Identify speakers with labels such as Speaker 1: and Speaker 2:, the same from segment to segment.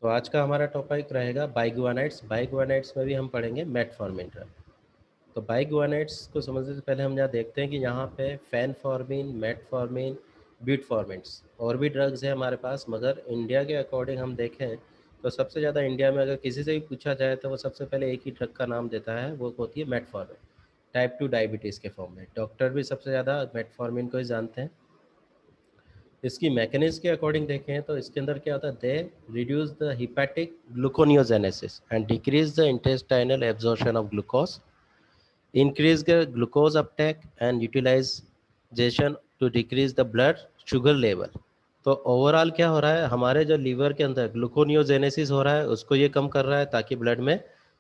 Speaker 1: तो आज का हमारा टॉपिक रहेगा बाइगुआनाइड्स। बाइगुआनाइड्स में भी हम पढ़ेंगे मेटफॉर्मिन ड्रग। तो बाइगुआनाइड्स को समझने से पहले हम यहाँ देखते हैं कि यहाँ पे फैनफॉर्मिन, मेटफॉर्मिन, ब्यूटफॉर्मिन्स और भी ड्रग्स हैं हमारे पास, मगर इंडिया के अकॉर्डिंग हम देखें तो सबसे ज़्यादा इंडिया में अगर किसी से भी पूछा जाए तो वो सबसे पहले एक ही ड्रग का नाम देता है, वो होती है मेटफॉर्मिन। टाइप 2 डायबिटीज़ के फॉर्म में डॉक्टर भी सबसे ज़्यादा मेटफॉर्मिन को ही जानते हैं। इसकी मैकेनिज्म के अकॉर्डिंग देखें तो इसके अंदर क्या होता है, they reduce the hepatic gluconeogenesis and decrease the intestinal absorption of glucose, increase the glucose uptake and utilization to decrease the blood sugar level। तो ओवरऑल क्या हो रहा है, हमारे जो लीवर के अंदर ग्लूकोनियोजेनेसिस हो रहा है उसको ये कम कर रहा है ताकि ब्लड में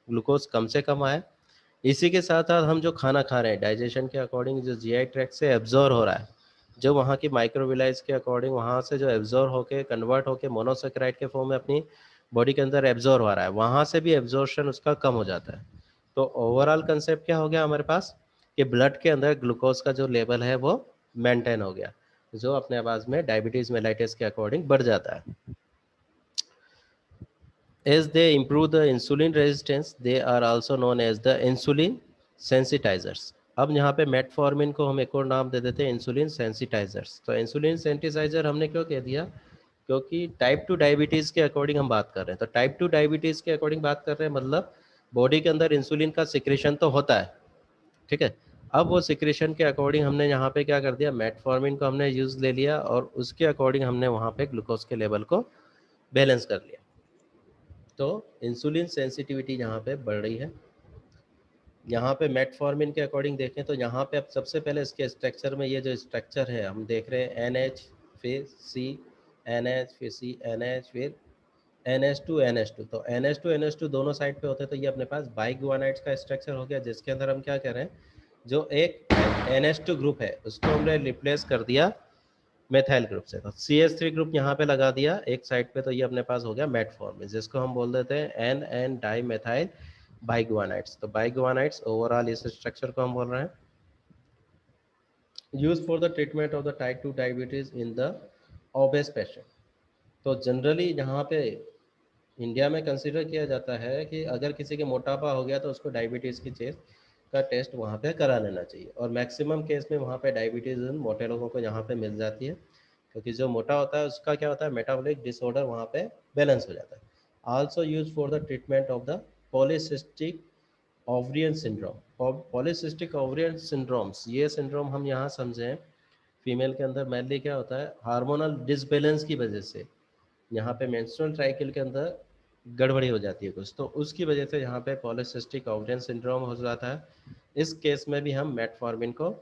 Speaker 1: ग्लूकोज कम से कम आए। इसी के साथ साथ हम जो खाना खा रहे हैं डाइजेशन के अकॉर्डिंग जो जीआई ट्रैक्ट से एब्जॉर्ब हो रहा है, जो वहाँ की माइक्रोविलाइज के अकॉर्डिंग वहाँ से जो एब्जॉर्ब होके कन्वर्ट होके मोनोसेक्राइड के फॉर्म में अपनी बॉडी के अंदर एब्जॉर्ब हो रहा है, वहाँ से भी एब्जॉर्प्शन उसका कम हो जाता है। तो ओवरऑल कंसेप्ट क्या हो गया हमारे पास कि ब्लड के अंदर ग्लूकोज का जो लेवल है वो मेंटेन हो गया, जो अपने आवाज में डायबिटीज मेलाइटिस के अकॉर्डिंग बढ़ जाता है। As they improve the insulin resistance, they are also known as the insulin sensitizers। अब यहाँ पे मेटफॉर्मिन को हम एक और नाम दे देते हैं इंसुलिन सेंसिटाइजर्स। तो इंसुलिन सेंसिटाइजर हमने क्यों कह दिया, क्योंकि टाइप 2 डायबिटीज़ के अकॉर्डिंग हम बात कर रहे हैं। तो टाइप 2 डायबिटीज़ के अकॉर्डिंग बात कर रहे हैं, मतलब बॉडी के अंदर इंसुलिन का सिक्रेशन तो होता है, ठीक है। अब वो सिक्रेशन के अकॉर्डिंग हमने यहाँ पे क्या कर दिया, मेटफॉर्मिन को हमने यूज़ ले लिया और उसके अकॉर्डिंग हमने वहाँ पे ग्लूकोज के लेवल को बैलेंस कर लिया। तो इंसुलिन सेंसिटिविटी यहाँ पे बढ़ रही है। यहाँ पे मेटफॉर्मिन के अकॉर्डिंग देखें तो यहाँ पे अब सबसे पहले इसके स्ट्रक्चर में ये जो स्ट्रक्चर है हम देख रहे हैं, NH फिर C, NH फिर C, NH फिर NH2 NH2। तो NH2 NH2 दोनों साइड पे होते हैं, तो ये अपने पास बाइगुआनाइड्स का स्ट्रक्चर हो गया, जिसके अंदर हम क्या कह रहे हैं, जो एक NH2 ग्रुप है उसको हमने रिप्लेस कर दिया मेथाइल ग्रुप से। तो CH3 ग्रुप यहाँ पे लगा दिया एक साइड पे, तो ये अपने पास हो गया मेटफॉर्मिन, जिसको हम बोल देते हैं NN डाई मेथाइल बाइगुआनाइड्स। तो बाइगुआनाइड्स ओवरऑल इस स्ट्रक्चर को हम बोल रहे हैं। Use for the treatment of the type 2 diabetes in the obese patient. तो जनरली यहाँ पे इंडिया में कंसिडर किया जाता है कि अगर किसी के मोटापा हो गया तो उसको डायबिटीज़ की चेस्ट का टेस्ट वहाँ पे करा लेना चाहिए, और मैक्सिमम केस में वहाँ पे डायबिटीज़ मोटे लोगों को यहाँ पे मिल जाती है, क्योंकि जो मोटा होता है उसका क्या होता है, मेटाबॉलिक डिसऑर्डर वहाँ पे बैलेंस हो जाता है। Also use for the treatment of the polycystic ovarian syndrome. Polycystic ovarian syndromes, ये सिंड्रोम हम यहाँ समझें, फीमेल के अंदर मेनली क्या होता है, हार्मोनल डिसबैलेंस की वजह से यहाँ पे मेंस्ट्रुअल साइकिल के अंदर गड़बड़ी हो जाती है कुछ, तो उसकी वजह से यहाँ पे पॉलीसिस्टिक ओवरियन सिंड्रोम हो जाता है। इस केस में भी हम मेटफॉर्मिन को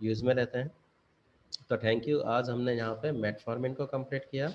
Speaker 1: यूज़ में लेते हैं। तो थैंक यू, आज हमने यहाँ पे मेटफॉर्मिन को कंप्लीट किया।